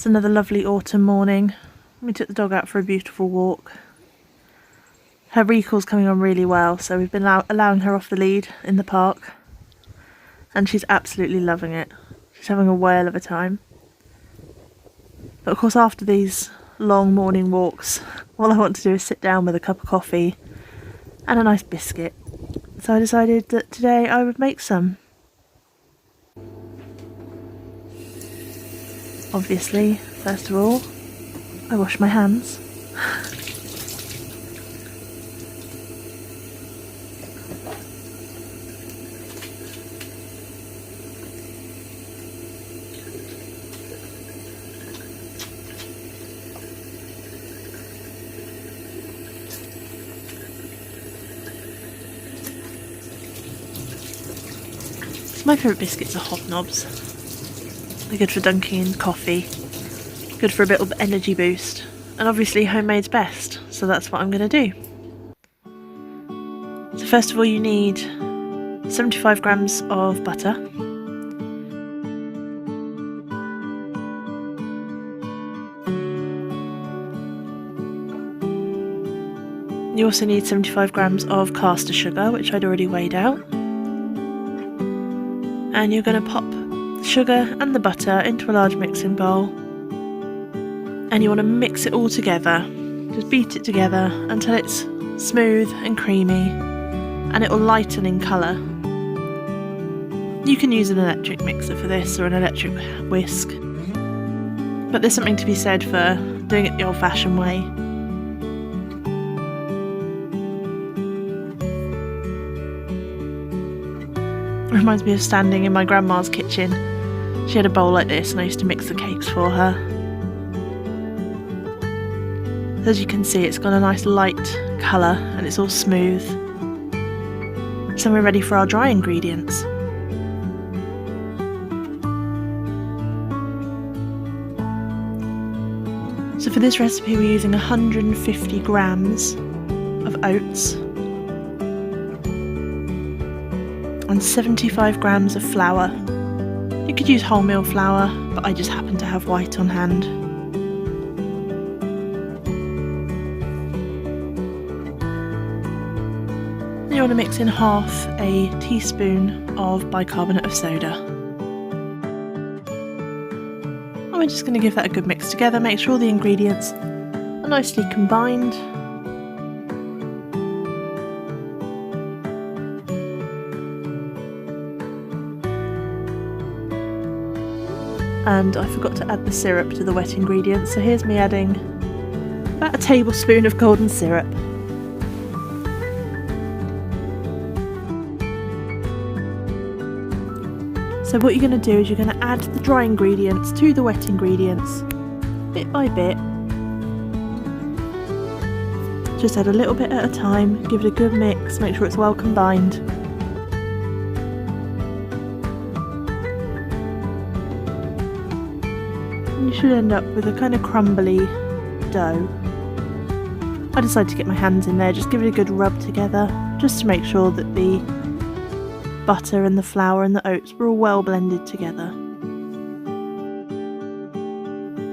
another lovely autumn morning. We took the dog out for a beautiful walk. Her recall's coming on really well, so we've been allowing her off the lead in the park. And she's absolutely loving it. She's having a whale of a time. But of course after these long morning walks, all I want to do is sit down with a cup of coffee and a nice biscuit. So I decided that today I would make some. Obviously, first of all, I wash my hands. My favourite biscuits are hobnobs. They're good for dunking in coffee, good for a bit of energy boost, and obviously homemade's best, so that's what I'm going to do. So first of all you need 75 grams of butter, you also need 75 grams of caster sugar, which I'd already weighed out. And you're going to pop the sugar and the butter into a large mixing bowl, and you want to mix it all together. Just beat it together until it's smooth and creamy, and it will lighten in colour. You can use an electric mixer for this, or an electric whisk, but there's something to be said for doing it the old-fashioned way. Reminds me of standing in my grandma's kitchen. She had a bowl like this and I used to mix the cakes for her. As you can see, it's got a nice light colour and it's all smooth. So we're ready for our dry ingredients. So for this recipe we're using 150 grams of oats and 75 grams of flour. You could use wholemeal flour, but I just happen to have white on hand. You want to mix in half a teaspoon of bicarbonate of soda. And we're just going to give that a good mix together, make sure all the ingredients are nicely combined. And I forgot to add the syrup to the wet ingredients, so here's me adding about a tablespoon of golden syrup. So what you're going to do is you're going to add the dry ingredients to the wet ingredients, bit by bit. Just add a little bit at a time, give it a good mix, make sure it's well combined. You should end up with a kind of crumbly dough. I decided to get my hands in there, just give it a good rub together, just to make sure that the butter and the flour and the oats were all well blended together.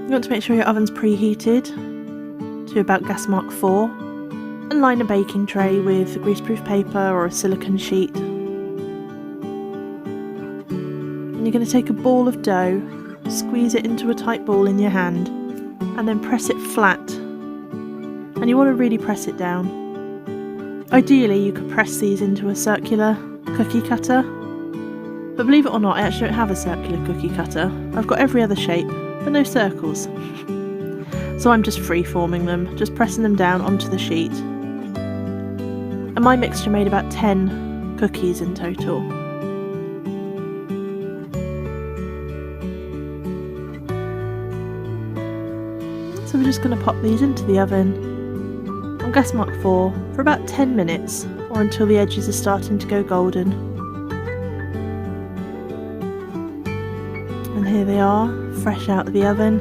You want to make sure your oven's preheated to about gas mark 4 and line a baking tray with a greaseproof paper or a silicone sheet. And you're going to take a ball of dough, squeeze it into a tight ball in your hand and then press it flat, and you want to really press it down. Ideally you could press these into a circular cookie cutter, but believe it or not I actually don't have a circular cookie cutter. I've got every other shape but no circles, so I'm just free forming them, just pressing them down onto the sheet. And my mixture made about 10 cookies in total. So we're just going to pop these into the oven on gas mark 4 for about 10 minutes, or until the edges are starting to go golden. And here they are, fresh out of the oven.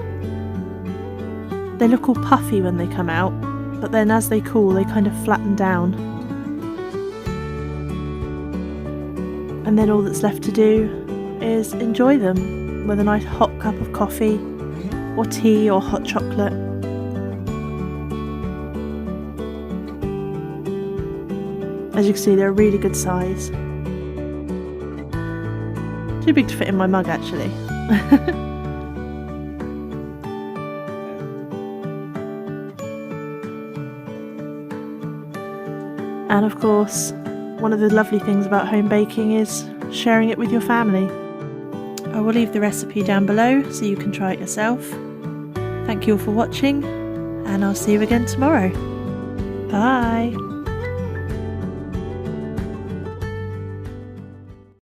They look all puffy when they come out, but then as they cool they kind of flatten down. And then all that's left to do is enjoy them with a nice hot cup of coffee or tea or hot chocolate. As you can see, they're a really good size. Too big to fit in my mug actually. And of course, one of the lovely things about home baking is sharing it with your family. I will leave the recipe down below so you can try it yourself. Thank you all for watching, and I'll see you again tomorrow. Bye!